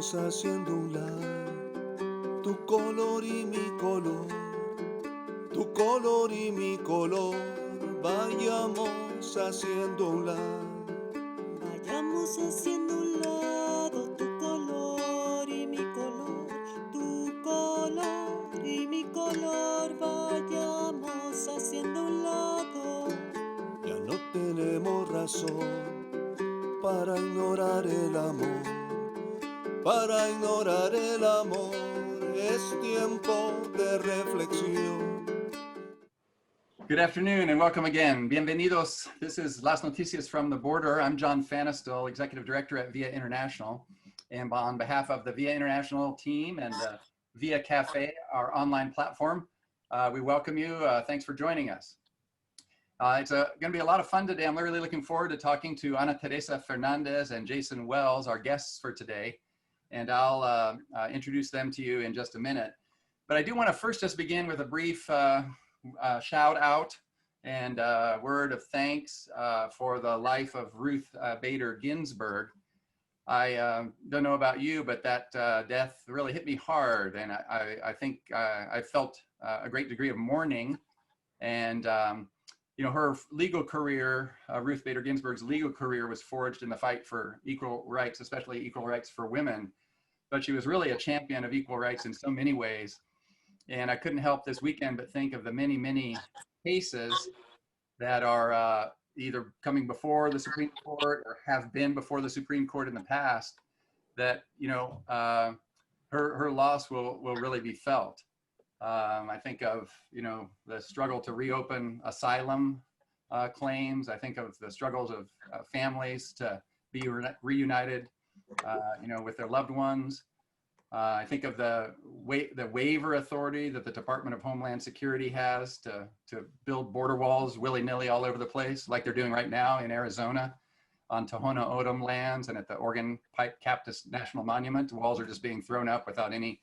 Vayamos haciendo un lado, tu color y mi color, tu color y mi color. Vayamos haciendo un lado. Vayamos haciendo un lado tu color y mi color, tu color y mi color. Vayamos haciendo un lado. Ya no tenemos razón para ignorar el amor, para ignorar el amor. Es tiempo de reflexión. Good afternoon and welcome again. Bienvenidos. This is Las Noticias from the Border. I'm John Fanistel, Executive Director at VIA International. And on behalf of the VIA International team and VIA Cafe, our online platform, we welcome you. Thanks for joining us. It's going to be a lot of fun today. I'm really looking forward to talking to Ana Teresa Fernandez and Jason Wells, our guests for today. And I'll introduce them to you in just a minute. But I do want to first just begin with a brief shout out and word of thanks for the life of Ruth Bader Ginsburg. I don't know about you, but that death really hit me hard, and I think I felt a great degree of mourning. And you know, her legal career, Ruth Bader Ginsburg's legal career, was forged in the fight for equal rights, especially equal rights for women. But she was really a champion of equal rights in so many ways. And I couldn't help this weekend but think of the many, many cases that are either coming before the Supreme Court or have been before the Supreme Court in the past that, you know, her loss will really be felt. I think of, you know, the struggle to reopen asylum claims. I think of the struggles of families to be reunited, you know, with their loved ones. I think of the waiver authority that the Department of Homeland Security has to build border walls willy-nilly all over the place, like they're doing right now in Arizona on Tohono O'odham lands and at the Oregon Pipe Cactus National Monument. Walls are just being thrown up without any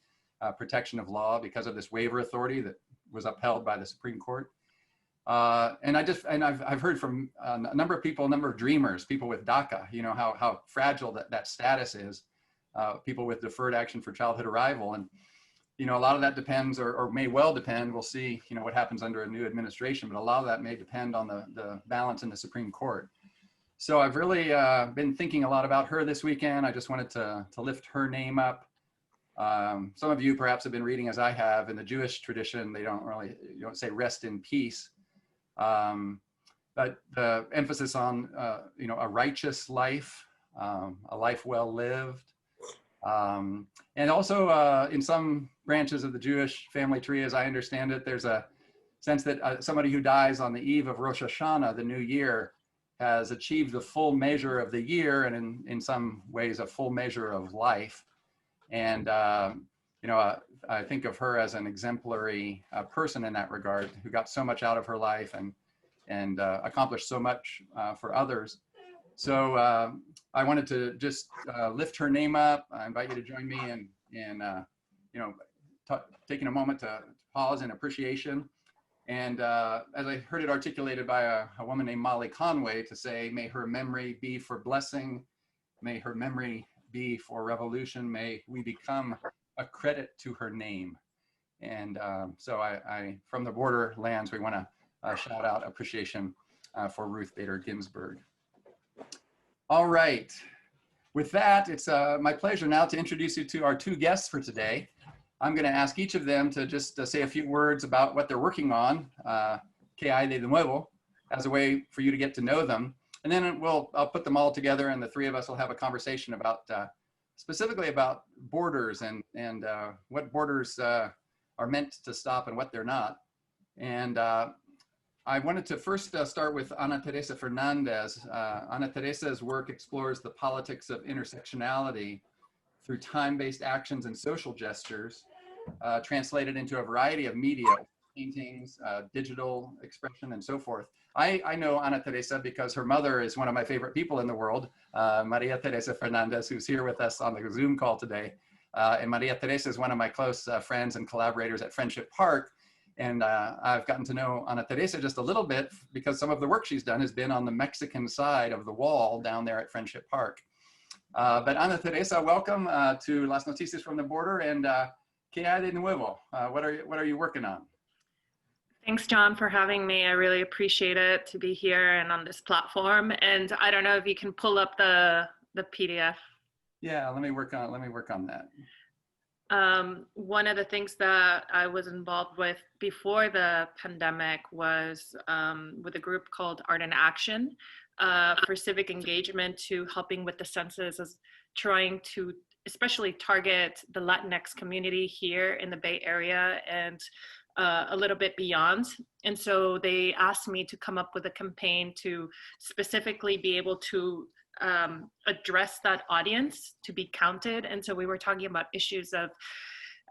protection of law because of this waiver authority that was upheld by the Supreme Court. And I've heard from a number of people, a number of dreamers, people with DACA, you know, how fragile that status is. People with deferred action for childhood arrival. And, you know, a lot of that depends or may well depend. We'll see, you know, what happens under a new administration, but a lot of that may depend on the balance in the Supreme Court. So I've really been thinking a lot about her this weekend. I just wanted to lift her name up. Some of you perhaps have been reading, as I have, in the Jewish tradition, you don't say rest in peace. But the emphasis on, you know, a righteous life, a life well lived. And also in some branches of the Jewish family tree, as I understand it, there's a sense that somebody who dies on the eve of Rosh Hashanah, the new year, has achieved the full measure of the year and in some ways a full measure of life. And, you know, I think of her as an exemplary person in that regard, who got so much out of her life and accomplished so much for others. So I wanted to just lift her name up. I invite you to join me in you know, taking a moment to pause in appreciation. And as I heard it articulated by a woman named Molly Conway, to say, may her memory be for blessing, may her memory be for revolution, may we become a credit to her name. And so I from the borderlands, we want to shout out appreciation for Ruth Bader Ginsburg. All right. With that, it's my pleasure now to introduce you to our two guests for today. I'm going to ask each of them to just say a few words about what they're working on, que hay de nuevo, as a way for you to get to know them. And then I'll put them all together, and the three of us will have a conversation about specifically about borders and what borders are meant to stop and what they're not. And I wanted to first start with Ana Teresa Fernandez. Ana Teresa's work explores the politics of intersectionality through time-based actions and social gestures, translated into a variety of media, paintings, digital expression, and so forth. I know Ana Teresa because her mother is one of my favorite people in the world, Maria Teresa Fernandez, who's here with us on the Zoom call today. And Maria Teresa is one of my close friends and collaborators at Friendship Park. And I've gotten to know Ana Teresa just a little bit because some of the work she's done has been on the Mexican side of the wall down there at Friendship Park. But Ana Teresa, welcome to Las Noticias from the Border, and ¿qué hay de nuevo? What are you working on? Thanks, John, for having me. I really appreciate it to be here and on this platform. And I don't know if you can pull up the PDF. Yeah, let me work on that. One of the things that I was involved with before the pandemic was with a group called Art in Action for civic engagement, to helping with the census, as trying to especially target the Latinx community here in the Bay Area and a little bit beyond. And so they asked me to come up with a campaign to specifically be able to address that audience, to be counted. And so we were talking about issues of,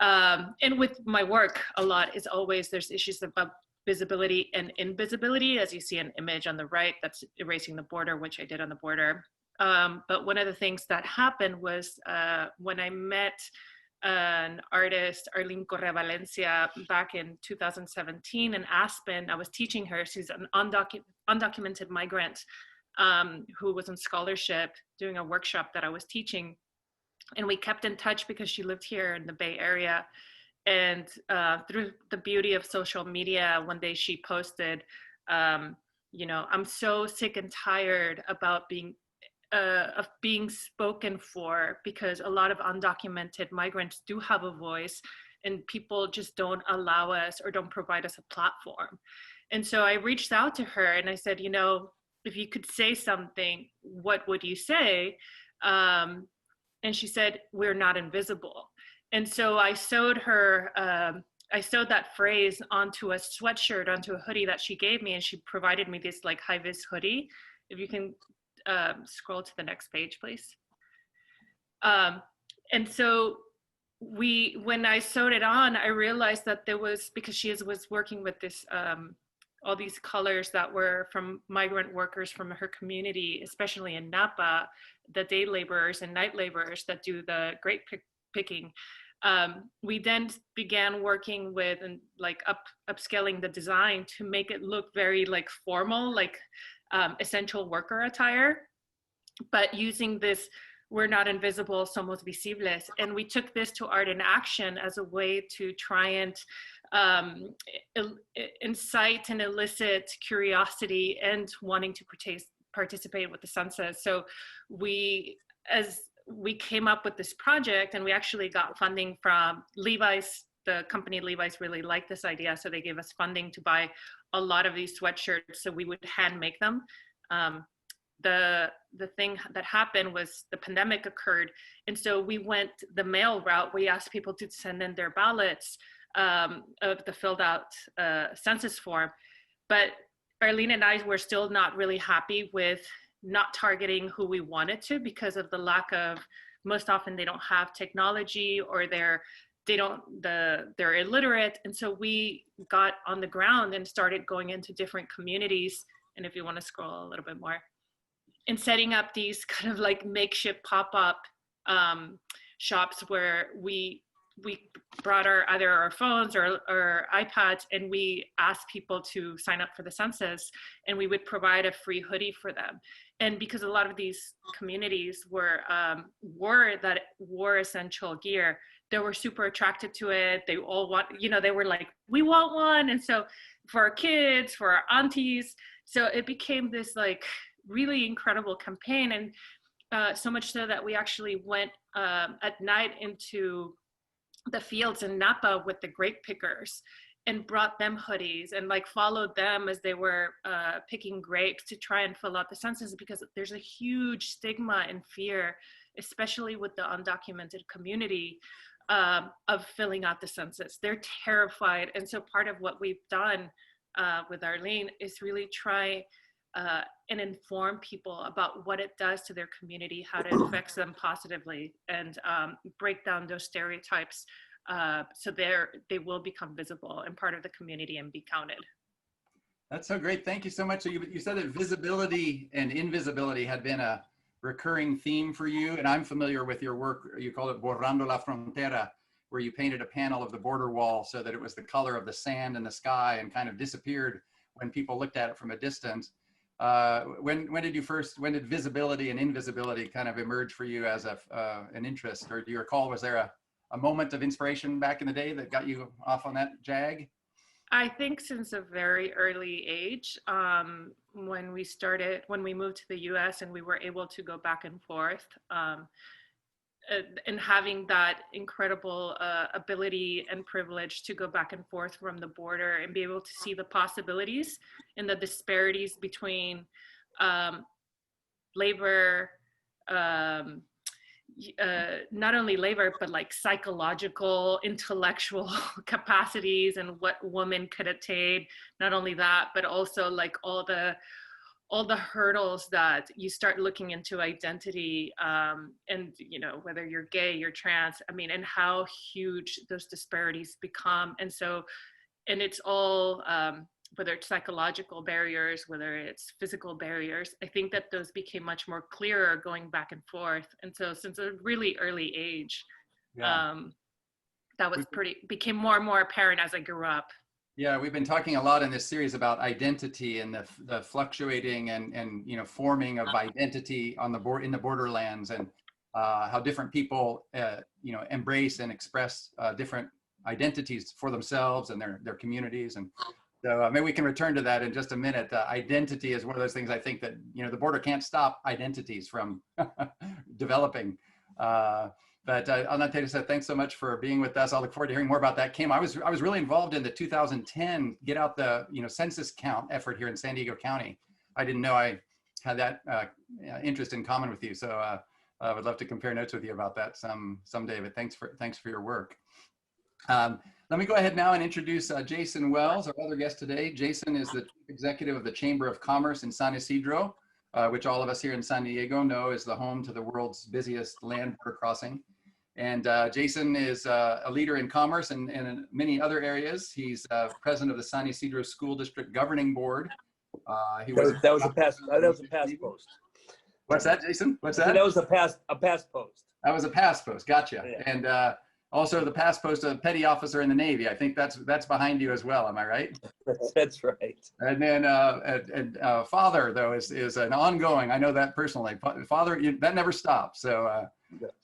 and with my work a lot is always, there's issues about visibility and invisibility, as you see an image on the right, that's erasing the border, which I did on the border. But one of the things that happened was when I met an artist, Arlene Correa Valencia, back in 2017 in Aspen. I was teaching her. She's an undocumented migrant who was on scholarship doing a workshop that I was teaching. And we kept in touch because she lived here in the Bay Area. And through the beauty of social media, one day she posted, you know, I'm so sick and tired about being spoken for, because a lot of undocumented migrants do have a voice and people just don't allow us or don't provide us a platform. And so I reached out to her and I said, you know, if you could say something, what would you say? And she said, we're not invisible. And so I sewed her, I sewed that phrase onto a sweatshirt, onto a hoodie that she gave me, and she provided me this like high-vis hoodie. If you can scroll to the next page, please. And so when I sewed it on, I realized that there was, because she was working with this, all these colors that were from migrant workers from her community, especially in Napa, the day laborers and night laborers that do the grape picking. We then began working with and like upscaling the design to make it look very like formal, like essential worker attire, but using this, we're not invisible, somos visibles. And we took this to Art in Action as a way to try and incite and elicit curiosity and wanting to participate with the census. So we came up with this project, and we actually got funding from Levi's. The company Levi's really liked this idea, so they gave us funding to buy a lot of these sweatshirts, so we would hand make them. The thing that happened was the pandemic occurred, and so we went the mail route. We asked people to send in their ballots of the filled out census form, but Arlene and I were still not really happy with not targeting who we wanted to, because of the lack of, most often they don't have technology, or they're illiterate. And so we got on the ground and started going into different communities. And if you want to scroll a little bit more, and setting up these kind of like makeshift pop-up shops where we brought either our phones or iPads, and we asked people to sign up for the census, and we would provide a free hoodie for them. And because a lot of these communities wore essential gear, they were super attracted to it. They all want, you know, they were like, we want one. And so for our kids, for our aunties, so it became this like really incredible campaign. And so much so that we actually went at night into the fields in Napa with the grape pickers and brought them hoodies and like followed them as they were picking grapes to try and fill out the census, because there's a huge stigma and fear, especially with the undocumented community, of filling out the census. They're terrified. And so part of what we've done with Arlene is really try and inform people about what it does to their community, how it affects them positively, and break down those stereotypes so they will become visible and part of the community and be counted. That's so great. Thank you so much. So you said that visibility and invisibility had been a recurring theme for you, and I'm familiar with your work. You call it Borrando la Frontera, where you painted a panel of the border wall so that it was the color of the sand and the sky and kind of disappeared when people looked at it from a distance. when did visibility and invisibility kind of emerge for you as an interest? Or do you recall, was there a moment of inspiration back in the day that got you off on that jag? I think since a very early age, when we moved to the US and we were able to go back and forth, and having that incredible ability and privilege to go back and forth from the border and be able to see the possibilities and the disparities between labor, not only labor, but like psychological, intellectual capacities and what women could attain. Not only that, but also like all the hurdles that you start looking into identity, and whether you're gay, you're trans, I mean, and how huge those disparities become. And it's all, whether it's psychological barriers, whether it's physical barriers, I think that those became much more clearer going back and forth. And so since a really early age, that was became more and more apparent as I grew up. Yeah, we've been talking a lot in this series about identity and the fluctuating and forming of identity on in the borderlands, and how different people embrace and express different identities for themselves and their communities. And so maybe we can return to that in just a minute. Identity is one of those things I think that the border can't stop identities from developing. But Teresa, thanks so much for being with us. I'll look forward to hearing more about that. Kim, I was really involved in the 2010 Get Out the Census Count effort here in San Diego County. I didn't know I had that interest in common with you, so I would love to compare notes with you about that someday. But thanks for your work. Let me go ahead now and introduce Jason Wells, our other guest today. Jason is the Chief Executive of the Chamber of Commerce in San Ysidro, which all of us here in San Diego know is the home to the world's busiest land border crossing. And Jason is a leader in commerce and in many other areas. He's president of the San Ysidro School District Governing Board. That was a past post. What's that, Jason? What's that? That was a past post. That was a past post. Gotcha. Yeah. And also the past post of petty officer in the Navy. I think that's behind you as well. Am I right? That's right. And then father, though, is an ongoing. I know that personally. Father, that never stops. So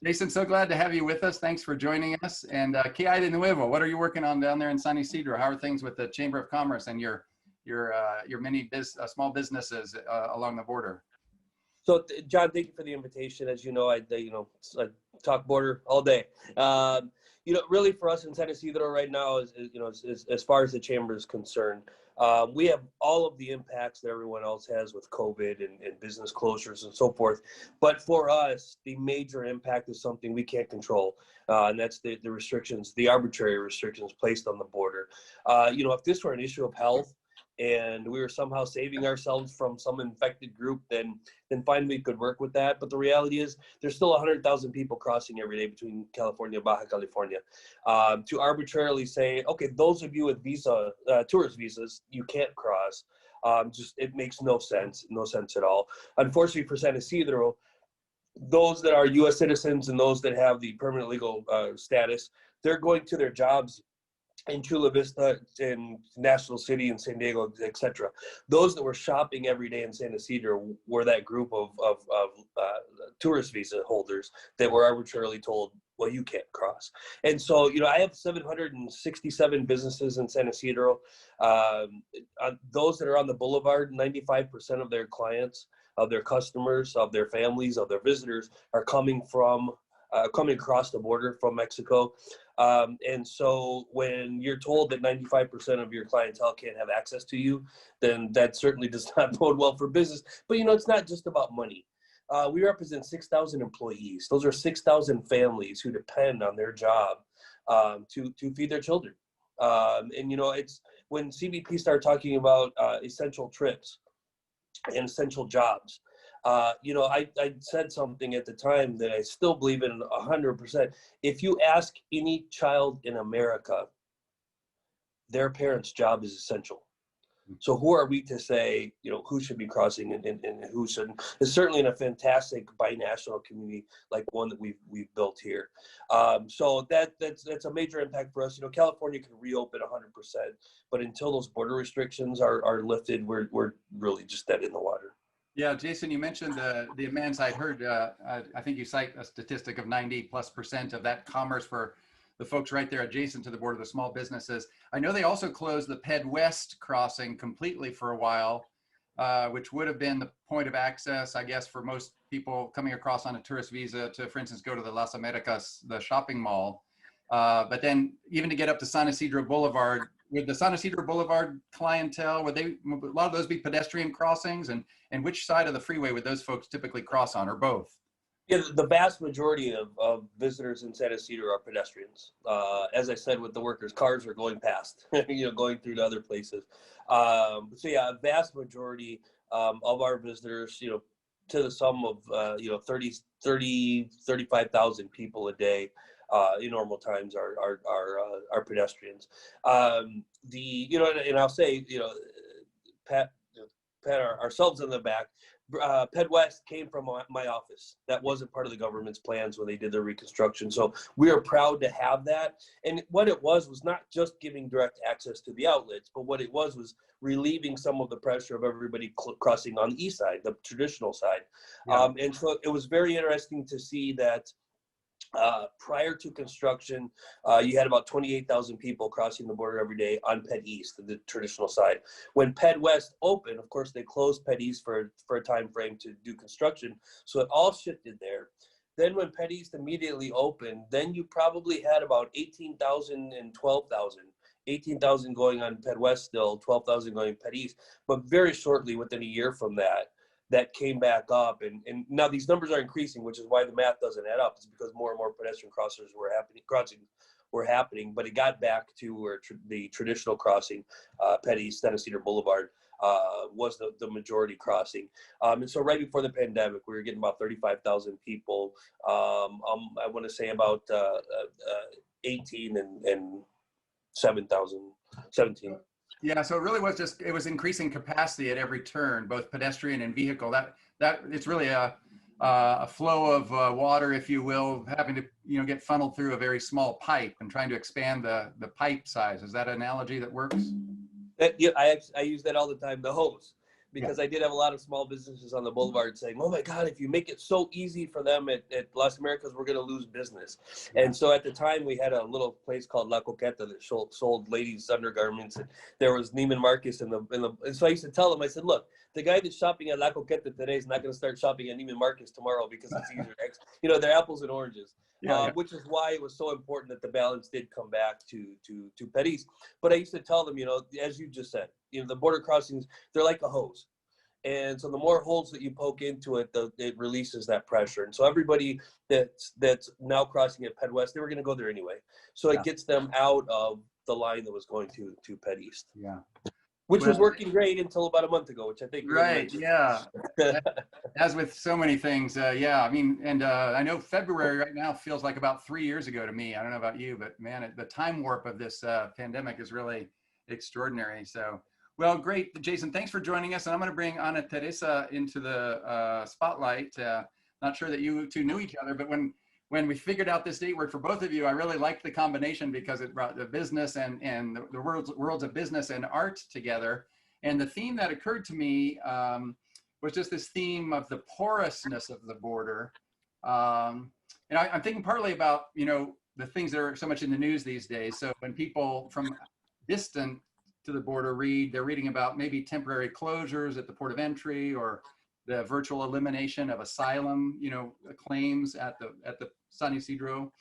Jason, so glad to have you with us. Thanks for joining us. And ¿Qué hay de nuevo? What are you working on down there in San Ysidro? How are things with the Chamber of Commerce and your many small businesses along the border? So, John, thank you for the invitation. As you know, I talk border all day. Really for us in San Ysidro right now is as far as the chamber is concerned, we have all of the impacts that everyone else has with COVID and business closures and so forth. But for us, the major impact is something we can't control, and that's the restrictions, the arbitrary restrictions placed on the border. If this were an issue of health, and we were somehow saving ourselves from some infected group, then fine, we could work with that. But the reality is there's still 100,000 people crossing every day between California and Baja California. To arbitrarily say, okay, those of you with tourist visas, you can't cross, it makes no sense at all. Unfortunately for San Ysidro, those that are U.S. citizens and those that have the permanent legal status, they're going to their jobs in Chula Vista, in National City, in San Diego, etc. Those that were shopping every day in San Ysidro were that group of tourist visa holders that were arbitrarily told, well, you can't cross. And so, I have 767 businesses in San Ysidro. Those that are on the boulevard, 95% of their clients, of their customers, of their families, of their visitors are coming across the border from Mexico. And so when you're told that 95% of your clientele can't have access to you, then that certainly does not bode well for business. But, it's not just about money. We represent 6,000 employees. Those are 6,000 families who depend on their job to feed their children. It's when CBP started talking about essential trips and essential jobs, I said something at the time that I still believe in 100%. If you ask any child in America, their parents' job is essential. So who are we to say, who should be crossing and who shouldn't? It's certainly in a fantastic binational community like one that we've built here. So that's a major impact for us. California can reopen 100%, but until those border restrictions are lifted, we're really just dead in the water. Yeah, Jason, you mentioned the amends. I'd heard, I think you cite a statistic of 90+% of that commerce for the folks right there adjacent to the border, the small businesses. I know they also closed the Ped West crossing completely for a while, which would have been the point of access, I guess, for most people coming across on a tourist visa to, for instance, go to the Las Americas, the shopping mall. But then even to get up to San Ysidro Boulevard, would the San Ysidro Boulevard clientele, would a lot of those be pedestrian crossings? And which side of the freeway would those folks typically cross on, or both? Yeah, the vast majority of visitors in San Ysidro are pedestrians. As I said, with the workers, cars are going past, going through to other places. So yeah, a vast majority of our visitors, to the sum of 35,000 people a day in normal times are pedestrians. And I'll say, pat ourselves in the back. Ped West came from my office. That wasn't part of the government's plans when they did their reconstruction. So we are proud to have that. And what it was not just giving direct access to the outlets, but what it was relieving some of the pressure of everybody crossing on the east side, the traditional side. Yeah. And so it was very interesting to see that prior to construction, you had about 28,000 people crossing the border every day on Ped East, the traditional side. When Ped West opened, of course, they closed Ped East for a time frame to do construction. So it all shifted there. Then when Ped East immediately opened, then you probably had about 18,000 and 12,000. 18,000 going on Ped West still, 12,000 going Ped East. But very shortly, within a year from that came back up, and now these numbers are increasing, which is why the math doesn't add up. It's because more and more pedestrian crossings were happening, but it got back to where the traditional crossing, Ped East, San Ysidro Boulevard, was the majority crossing. And so right before the pandemic, we were getting about 35,000 people. I want to say about 18 and 17. Yeah, so it really was it was increasing capacity at every turn, both pedestrian and vehicle. That it's really a flow of water, if you will, having to get funneled through a very small pipe and trying to expand the pipe size. Is that an analogy that works? Yeah, I use that all the time, the hose. Because I did have a lot of small businesses on the boulevard saying, oh my God, if you make it so easy for them at Las Americas, we're going to lose business. And so at the time we had a little place called La Coqueta that sold ladies' undergarments. And there was Neiman Marcus and so I used to tell them, I said, look, the guy that's shopping at La Coqueta today is not going to start shopping at Neiman Marcus tomorrow because it's easier. They're apples and oranges. Which is why it was so important that the balance did come back to Ped East. But I used to tell them, as you just said, the border crossings, they're like a hose. And so the more holes that you poke into it, it releases that pressure. And so everybody that's now crossing at Ped West, they were going to go there anyway. So it gets them out of the line that was going to Ped East. Yeah. Which was working great until about a month ago, which I think. Right, yeah. As with so many things, yeah. I mean, and I know February right now feels like about 3 years ago to me. I don't know about you, but man, the time warp of this pandemic is really extraordinary. So, well, great, Jason, thanks for joining us. And I'm going to bring Ana Teresa into the spotlight. Not sure that you two knew each other, but when we figured out this date worked for both of you, I really liked the combination because it brought the business and the worlds of business and art together. And the theme that occurred to me was just this theme of the porousness of the border. And I'm thinking partly about, the things that are so much in the news these days. So when people from distant to the border they're reading about maybe temporary closures at the port of entry or the virtual elimination of asylum, claims at the San Ysidro,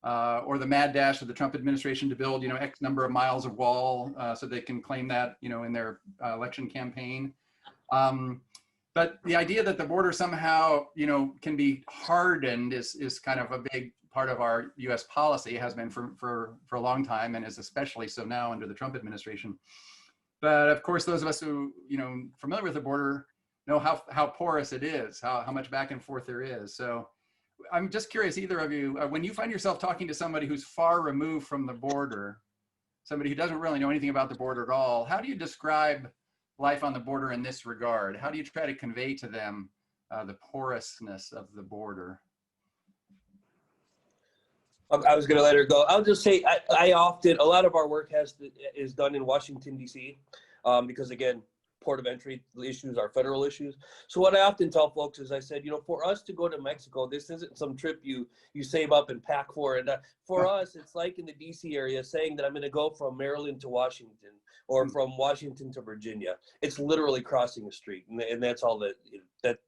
or the mad dash of the Trump administration to build, X number of miles of wall so they can claim that, in their election campaign. But the idea that the border somehow, can be hardened is kind of a big part of our U.S. policy, has been for a long time, and is especially so now under the Trump administration. But of course, those of us who, familiar with the border know how porous it is, how much back and forth there is. So I'm just curious, either of you, when you find yourself talking to somebody who's far removed from the border, somebody who doesn't really know anything about the border at all, how do you describe life on the border in this regard? How do you try to convey to them the porousness of the border? I was going to let her go. I'll just say I often, a lot of our work is done in Washington, D.C. Because again, port of entry issues are federal issues. So what I often tell folks is I said, for us to go to Mexico, this isn't some trip you save up and pack for. And for us, it's like in the D.C. area saying that I'm going to go from Maryland to Washington or from Washington to Virginia. It's literally crossing a street. And that's all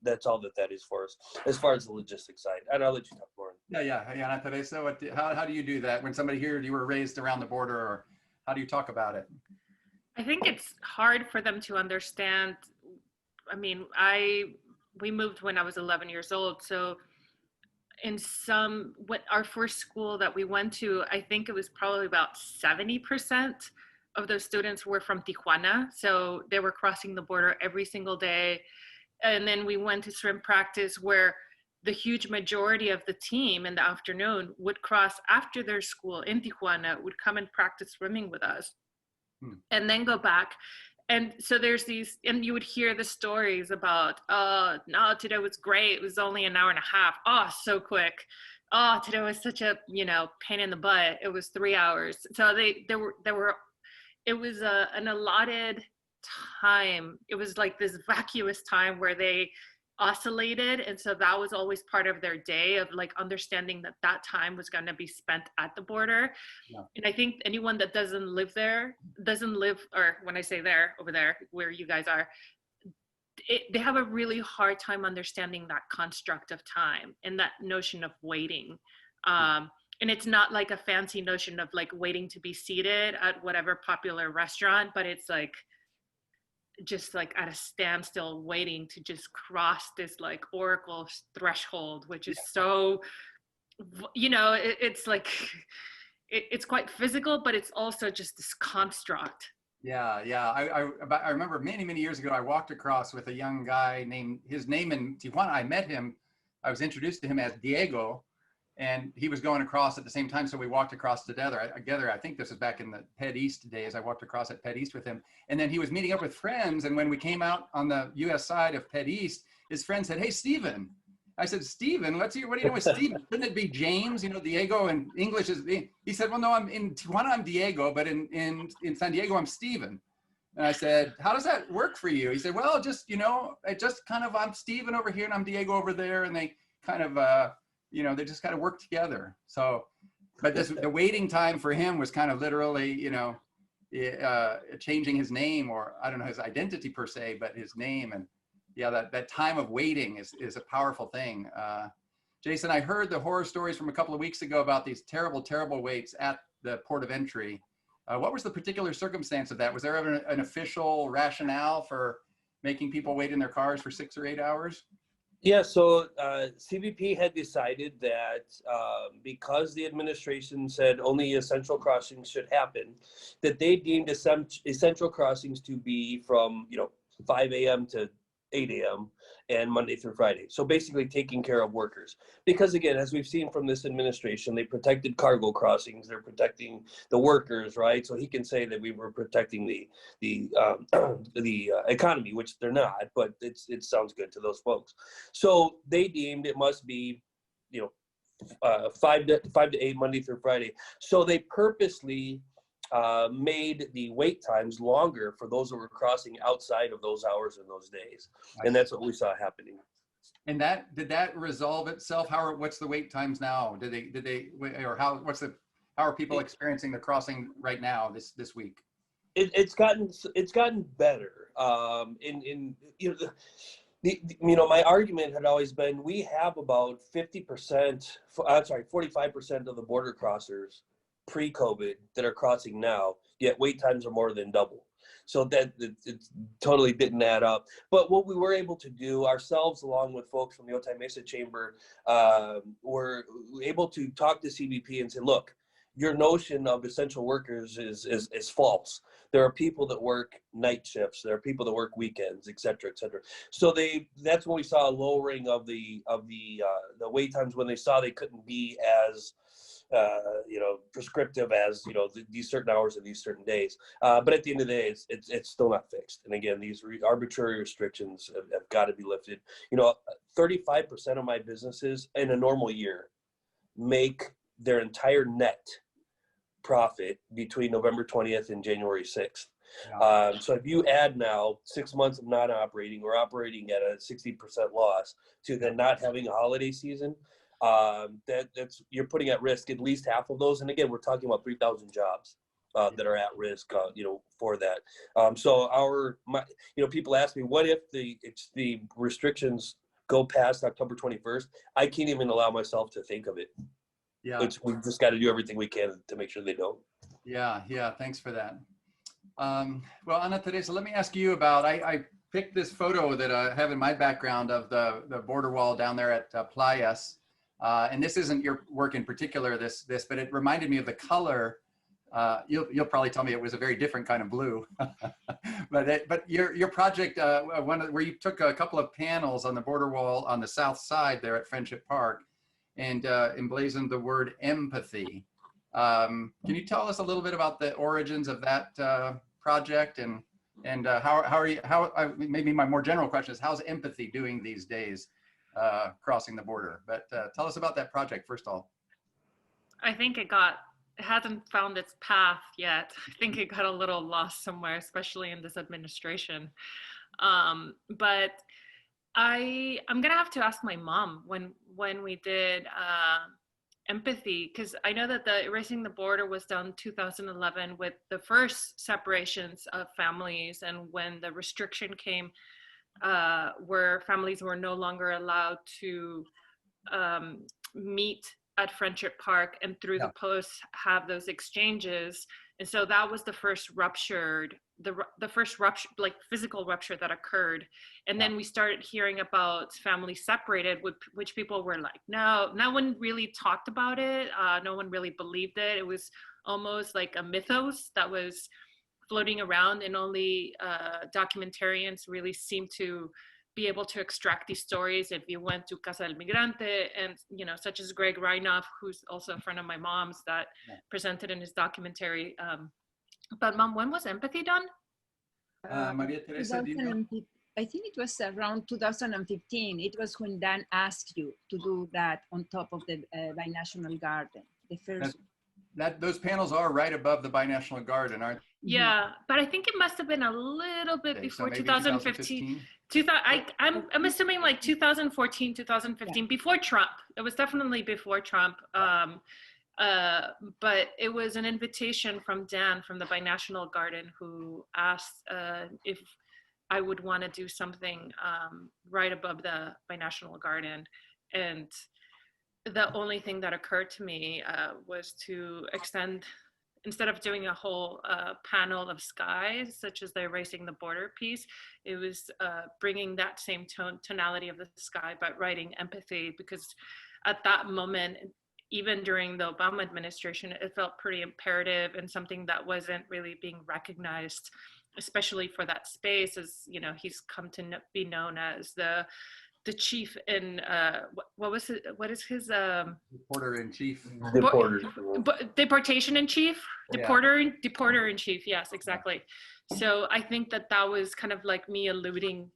that's all that is for us as far as the logistics side. And I'll let you talk more. Yeah. Teresa, how do you do that when somebody hears you were raised around the border, or how do you talk about it? I think it's hard for them to understand. I mean, we moved when I was 11 years old. So our first school that we went to, I think it was probably about 70% of those students were from Tijuana. So they were crossing the border every single day. And then we went to swim practice where the huge majority of the team in the afternoon would cross after their school in Tijuana, would come and practice swimming with us. And then go back. And so there's these, and you would hear the stories about, oh, no, today was great. It was only an hour and a half. Oh, so quick. Oh, today was such a, pain in the butt. It was 3 hours. So it was an allotted time. It was like this vacuous time where they oscillated. And so that was always part of their day of like understanding that time was going to be spent at the border. Yeah. And I think anyone that doesn't live, or when I say there, over there, where you guys are, they have a really hard time understanding that construct of time and that notion of waiting. And it's not like a fancy notion of like waiting to be seated at whatever popular restaurant, but it's like, just like at a standstill waiting to just cross this like oracle threshold, which is so, it's like, it's quite physical, but it's also just this construct. Yeah. I remember many years ago, I walked across with a young guy his name in Tijuana, I met him, I was introduced to him as Diego, and he was going across at the same time. So we walked across together. I think this was back in the Ped East days. I walked across at Ped East with him. And then he was meeting up with friends. And when we came out on the US side of Ped East, his friend said, "Hey, Stephen." I said, "Stephen, what do you know with Stephen? Shouldn't it be James? Diego in English is," he said, "Well, no, I'm in Tijuana, I'm Diego, but in San Diego, I'm Stephen." And I said, "How does that work for you?" He said, "Well, just, I'm Stephen over here and I'm Diego over there." And they kind of, they just kind of work together. So, but the waiting time for him was kind of literally, changing his name, or I don't know, his identity per se, but his name. And yeah, that time of waiting is a powerful thing. Jason, I heard the horror stories from a couple of weeks ago about these terrible waits at the port of entry. What was the particular circumstance of that? Was there ever an official rationale for making people wait in their cars for 6 or 8 hours? Yeah, so CBP had decided that because the administration said only essential crossings should happen, that they deemed essential crossings to be from 5 a.m. to 8 a.m. and Monday through Friday. So basically taking care of workers. Because again, as we've seen from this administration, they protected cargo crossings, they're protecting the workers, right? So he can say that we were protecting the economy, which they're not, but it sounds good to those folks. So they deemed it must be, 5 to 8 Monday through Friday. So they purposely made the wait times longer for those that were crossing outside of those hours and those days. And that's what we saw happening. And did that resolve itself? What's the wait times now? How are people experiencing the crossing right now this week? It's gotten better. My argument had always been we have about 45% of the border crossers pre-COVID that are crossing now, yet wait times are more than double. So that it totally didn't add up. But what we were able to do ourselves, along with folks from the Otay Mesa Chamber, were able to talk to CBP and say, look, your notion of essential workers is false. There are people that work night shifts. There are people that work weekends, et cetera, et cetera. So that's when we saw a lowering of the wait times, when they saw they couldn't be as prescriptive as, these certain hours and these certain days. But at the end of the day, it's still not fixed. And again, these arbitrary restrictions have got to be lifted. 35% of my businesses in a normal year make their entire net profit between November 20th and January 6th. Yeah. So if you add now 6 months of not operating or operating at a 60% loss to then not having a holiday season, that's you're putting at risk at least half of those. And again, we're talking about 3,000 jobs that are at risk, for that. So people ask me, what if the restrictions go past October 21st? I can't even allow myself to think of it. Yeah. We've just got to do everything we can to make sure they don't. Yeah. Thanks for that. Well, Ana Teresa, let me ask you about, I picked this photo that I have in my background of the border wall down there at Playas. And this isn't your work in particular, but it reminded me of the color. You'll probably tell me it was a very different kind of blue. but your project, where you took a couple of panels on the border wall on the south side there at Friendship Park and emblazoned the word empathy. Can you tell us a little bit about the origins of that project and maybe my more general question is, how's empathy doing these days crossing the border? But tell us about that project first of all. I think it hasn't found its path yet. I think it got a little lost somewhere, especially in this administration. But I'm gonna have to ask my mom when we did empathy, because I know that the Erasing the Border was done 2011 with the first separations of families, and when the restriction came where families were no longer allowed to meet at Friendship Park and through the post have those exchanges. And so that was the first the first rupture, like physical rupture that occurred. And then we started hearing about families separated, which people were like, no one really talked about it. No one really believed it. It was almost like a mythos that was floating around, and only documentarians really seemed to be able to extract these stories. If you went to Casa del Migrante, and such as Greg Reinoff, who's also a friend of my mom's, that presented in his documentary. But Mom, when was empathy done? Maria Teresa, do you know? I think it was around 2015. It was when Dan asked you to do that on top of the binational garden. The first. Those panels are right above the binational garden, aren't they? Yeah, but I think it must have been a little bit before 2015. I'm assuming like 2014, 2015, before Trump. It was definitely before Trump. But it was an invitation from Dan from the Binational Garden, who asked if I would want to do something right above the Binational Garden. And the only thing that occurred to me was to extend, instead of doing a whole panel of skies, such as the Erasing the Border piece, it was bringing that same tonality of the sky, but writing empathy, because at that moment, even during the Obama administration, it felt pretty imperative and something that wasn't really being recognized, especially for that space, as he's come to be known as the chief in what is his Deporter in chief. Deportation in chief. Deporter in chief. Yes, exactly. So I think that was kind of like me alluding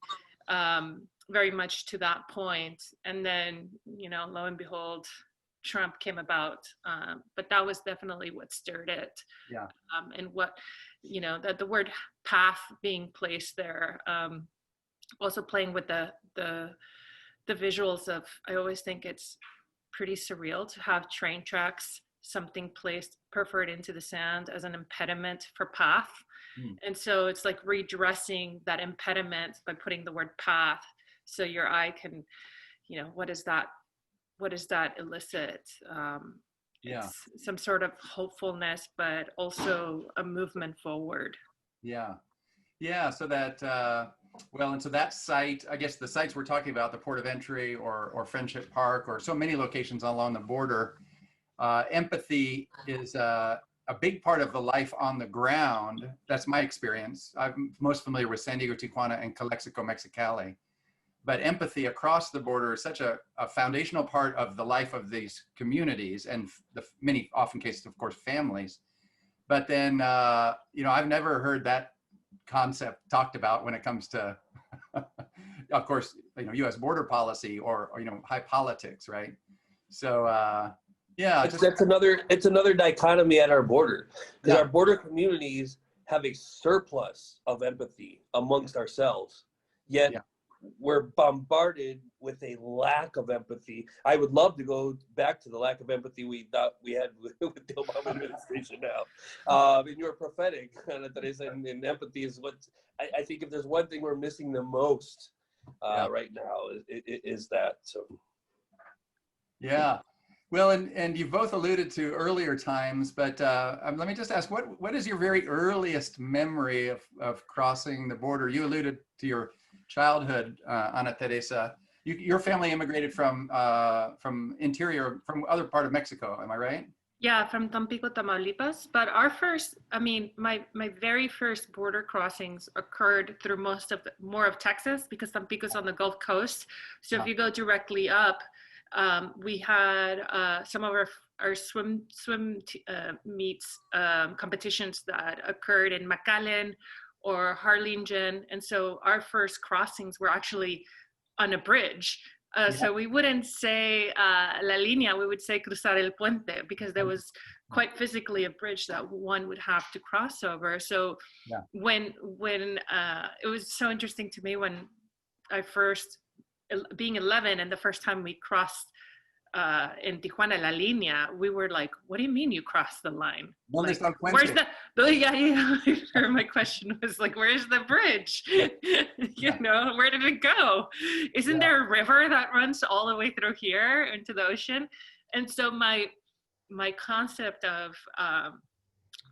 very much to that point. And then lo and behold, Trump came about, but that was definitely what stirred it. Yeah. And what that the word path being placed there, also playing with the visuals of, I always think it's pretty surreal to have train tracks, something placed perforated into the sand as an impediment for path. And so it's like redressing that impediment by putting the word path, so your eye can, what does that elicit? It's some sort of hopefulness, but also a movement forward. So that and so that site, I guess the sites we're talking about, the port of entry or Friendship Park, or so many locations along the border, empathy is a big part of the life on the ground. That's my experience. I'm most familiar with San Diego, Tijuana, and Calexico, Mexicali. but empathy across the border is such a foundational part of the life of these communities and the many, often cases, of course, families. But then, you know, I've never heard that concept talked about when it comes to, of course, you know, U.S. border policy or you know, high politics, right? So, yeah. It's another dichotomy at our border, because Yeah. our border communities have a surplus of empathy amongst ourselves, yet we're bombarded with a lack of empathy. I would love to go back to the lack of empathy we thought we had with the Obama administration now. And you were prophetic, Teresa, and empathy is what I think if there's one thing we're missing the most right now is that. So. Yeah. Well, and you both alluded to earlier times, but let me just ask, what is your very earliest memory of crossing the border? You alluded to your childhood, Ana Teresa. Your family immigrated from interior, from other part of Mexico, am I right? Yeah, from Tampico, Tamaulipas. But our first, I mean, my very first border crossings occurred through more of Texas, because Tampico's on the Gulf Coast. So if you go directly up, we had some of our swim meets competitions that occurred in McAllen or Harlingen, and so our first crossings were actually on a bridge. So we wouldn't say la línea, we would say cruzar el puente, because there was quite physically a bridge that one would have to cross over. So when it was so interesting to me when I first, being 11, and the first time we crossed in Tijuana, La Línea, we were like, what do you mean you crossed the line? Like, where's the, my question was like, where's the bridge? You know, where did it go? Isn't there a river that runs all the way through here into the ocean? And so my concept of,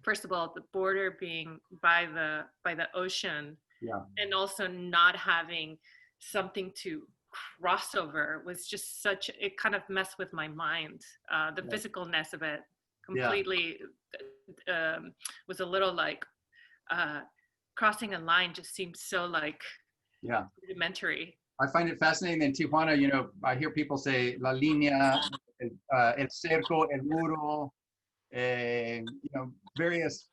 first of all, the border being by the ocean, and also not having something to crossover was just it kind of messed with my mind. The physicalness of it completely was a little like crossing a line just seems so like rudimentary. I find it fascinating in Tijuana, you know, I hear people say la línea, el cerco, el muro, you know, various,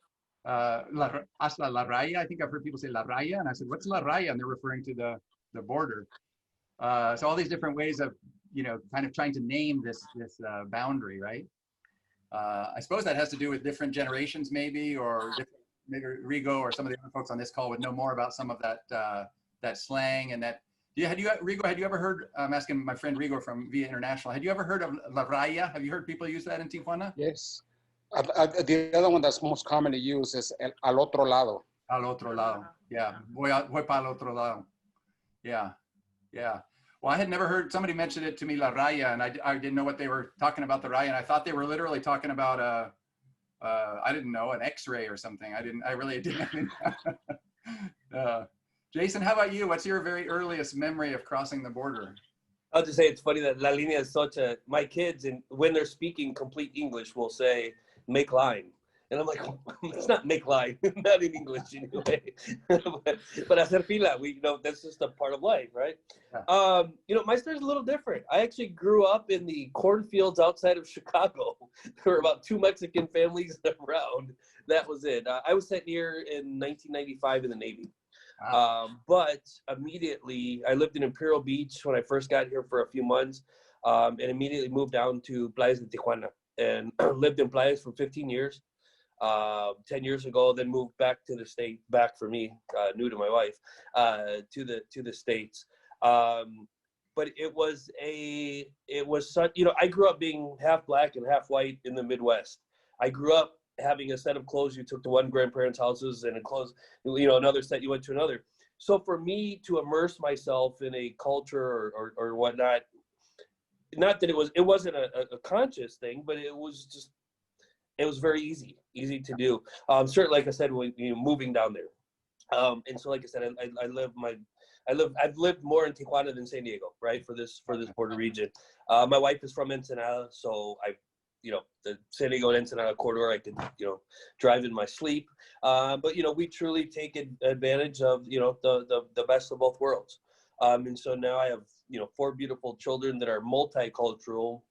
hasta la raya. I think I've heard people say la raya, and I said, what's la raya? And they're referring to the border. So all these different ways of, you know, kind of trying to name this boundary, right? I suppose that has to do with different generations, maybe, or maybe Rigo or some of the other folks on this call would know more about some of that slang and that. Rigo, had you ever heard? I'm asking my friend Rigo from Via International. Had you ever heard of la raya? Have you heard people use that in Tijuana? Yes. The other one that's most commonly used is al otro lado. Al otro lado. Yeah. Voy para el otro lado. Yeah. Yeah. Well, I had never heard, somebody mentioned it to me, la raya, and I didn't know what they were talking about the raya, and I thought they were literally talking about I didn't know, an X-ray or something. I really didn't. Jason, how about you? What's your very earliest memory of crossing the border? I'll just say it's funny that La Línea is such my kids, and when they're speaking complete English, will say, make line. And I'm like, it's not make line, not in English anyway. but hacer fila, you know, that's just a part of life, right? You know, my story's a little different. I actually grew up in the cornfields outside of Chicago. There were about 2 Mexican families around. That was it. I was sent here in 1995 in the Navy. But immediately, I lived in Imperial Beach when I first got here for a few months, and immediately moved down to Playas de Tijuana and lived in Playas for 15 years. 10 years ago, then moved back to the state, back for me, new to my wife, to the States. But it was such, you know, I grew up being half black and half white in the Midwest. I grew up having a set of clothes you took to one grandparent's houses and a clothes, you know, another set you went to another. So for me to immerse myself in a culture or whatnot, not that it wasn't a conscious thing, but it was very easy to do. Certainly, like I said, when moving down there, and so like I said, I've lived more in Tijuana than San Diego, right? For this border region. My wife is from Ensenada, so the San Diego and Ensenada corridor, I could drive in my sleep. But we truly take advantage of the best of both worlds. And so now I have, 4 beautiful children that are multicultural,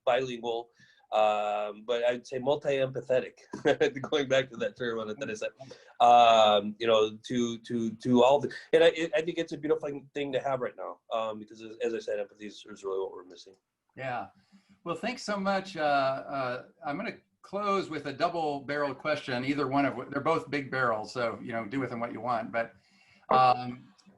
bilingual, but I'd say multi-empathetic, going back to that term on Teresa, to all the, and I think it's a beautiful thing to have right now, because as I said, empathy is really what we're missing. Yeah. Well, thanks so much. I'm going to close with a double-barreled question. Either one of they're both big barrels, so do with them what you want. But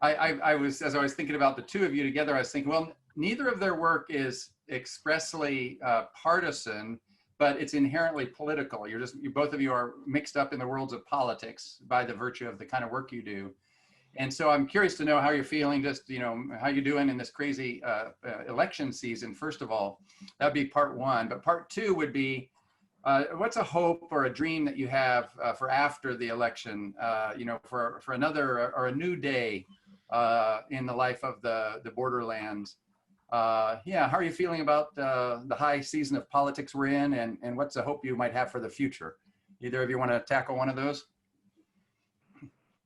I was, as I was thinking about the two of you together, I was thinking, well, neither of their work is expressly partisan, but it's inherently political. Both of you are mixed up in the worlds of politics by the virtue of the kind of work you do. And so I'm curious to know how you're feeling, just, how you're doing in this crazy election season, first of all. That'd be part one. But part two would be, what's a hope or a dream that you have for after the election, for another or a new day in the life of the borderlands? Yeah, how are you feeling about the high season of politics we're in, and what's a hope you might have for the future? Either of you want to tackle one of those?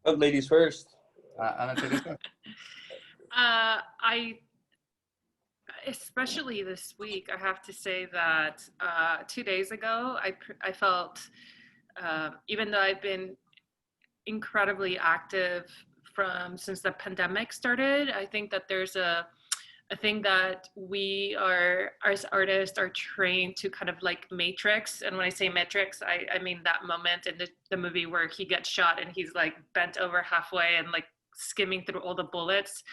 Ladies first. I, especially this week, I have to say that 2 days ago, I felt, even though I've been incredibly active since the pandemic started, I think that there's a thing that we are, as artists, are trained to kind of like matrix. And when I say matrix, I mean that moment in the movie where he gets shot and he's like bent over halfway and like skimming through all the bullets.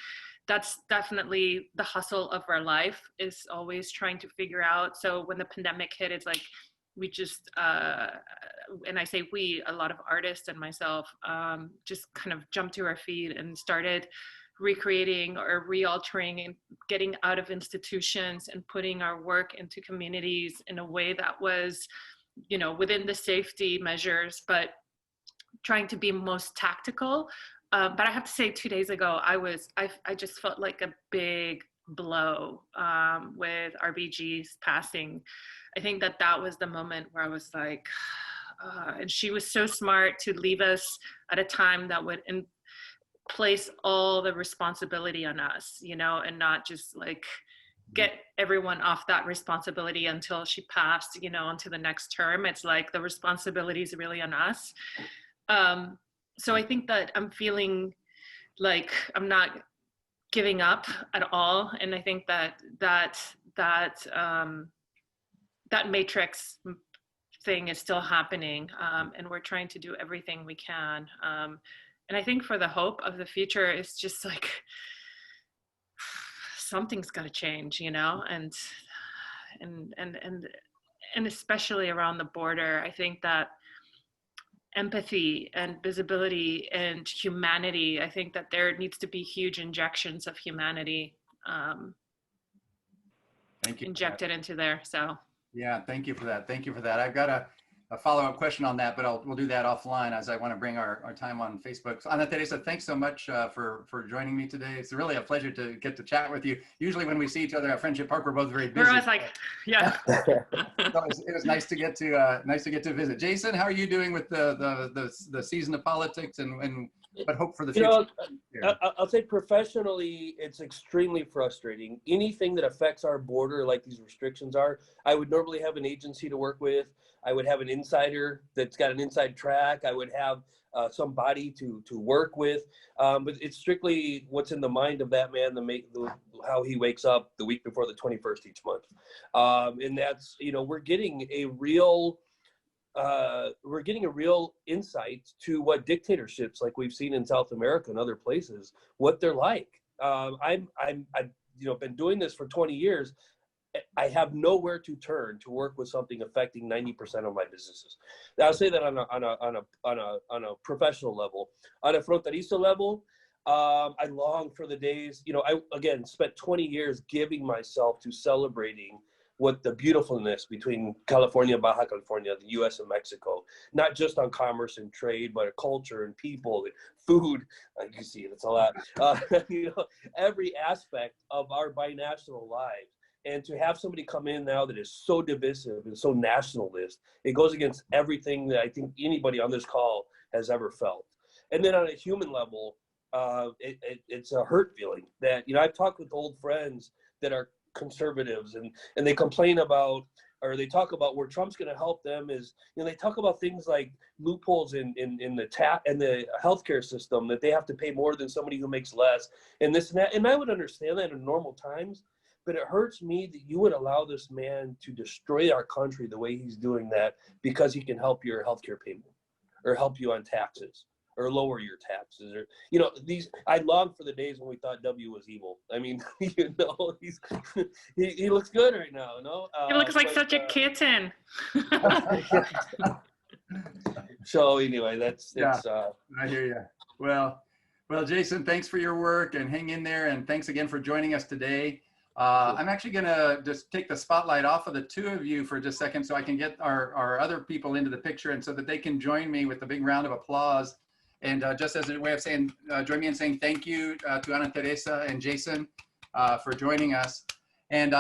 That's definitely the hustle of our life, is always trying to figure out. So when the pandemic hit, it's like we just, and I say we, a lot of artists and myself, just kind of jumped to our feet and started recreating or realtering and getting out of institutions and putting our work into communities in a way that was, within the safety measures, but trying to be most tactical. But I have to say, 2 days ago, I just felt like a big blow with RBG's passing. I think that was the moment where I was like, and she was so smart to leave us at a time that would place all the responsibility on us, and not just like get everyone off that responsibility until she passed, onto the next term. It's like the responsibility is really on us. So I think that I'm feeling like I'm not giving up at all. And I think that matrix thing is still happening. And we're trying to do everything we can. And I think for the hope of the future, it's just like, something's got to change, and especially around the border. I think that empathy and visibility and humanity, I think that there needs to be huge injections of humanity injected into there. So yeah, thank you for that. Thank you for that. I've got a follow-up question on that, but we'll do that offline, as I want to bring our time on Facebook. So, Ana Teresa, thanks so much for joining me today. It's really a pleasure to get to chat with you. Usually when we see each other at Friendship Park, we're both very busy. We're always like, yeah. So it was nice to get to visit. Jason, how are you doing with the season of politics and what hope for the future? I'll say professionally, it's extremely frustrating. Anything that affects our border, like these restrictions are, I would normally have an agency to work with. I would have an insider that's got an inside track. I would have somebody to work with. But it's strictly what's in the mind of that man, how he wakes up the week before the 21st each month. And that's, we're getting a real insight to what dictatorships like we've seen in South America and other places, what they're like. I've been doing this for 20 years. I have nowhere to turn to work with something affecting 90% of my businesses. I'll say that on a professional level. On a fronterizo level, I long for the days. I again spent 20 years giving myself to celebrating what the beautifulness between California, Baja California, the U.S. and Mexico, not just on commerce and trade, but culture and people and food. Like you see, it's a lot. Every aspect of our binational lives. And to have somebody come in now that is so divisive and so nationalist, it goes against everything that I think anybody on this call has ever felt. And then on a human level, it's a hurt feeling that, you know, I've talked with old friends that are conservatives, and they complain about, or they talk about where Trump's going to help them is, you know, they talk about things like loopholes in the healthcare system, that they have to pay more than somebody who makes less, and this and that. And I would understand that in normal times, but it hurts me that you would allow this man to destroy our country the way he's doing that because he can help your healthcare payment, or help you on taxes, or lower your taxes, or, you know, I long for the days when we thought W was evil. I mean, you know, he looks good right now, you know? He looks like such a kitten. So anyway, that's I hear you. Well, Jason, thanks for your work, and hang in there, and thanks again for joining us today. I'm actually going to just take the spotlight off of the two of you for just a second, so I can get our other people into the picture, and so that they can join me with a big round of applause. And just as a way of saying, join me in saying thank you to Ana Teresa and Jason for joining us. And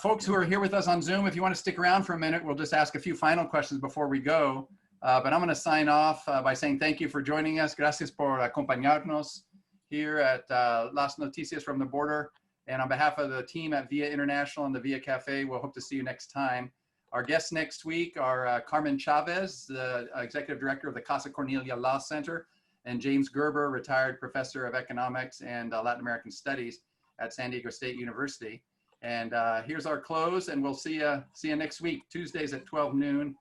folks who are here with us on Zoom, if you want to stick around for a minute, we'll just ask a few final questions before we go. But I'm going to sign off by saying thank you for joining us. Gracias por acompañarnos here at Las Noticias from the Border. And on behalf of the team at Via International and the Via Cafe, we'll hope to see you next time. Our guests next week are Carmen Chavez, the Executive Director of the Casa Cornelia Law Center, and James Gerber, retired Professor of Economics and Latin American Studies at San Diego State University. And here's our close, and we'll see you next week, Tuesdays at 12 noon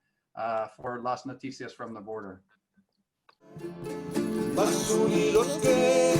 for Las Noticias from the Border. Más unidos que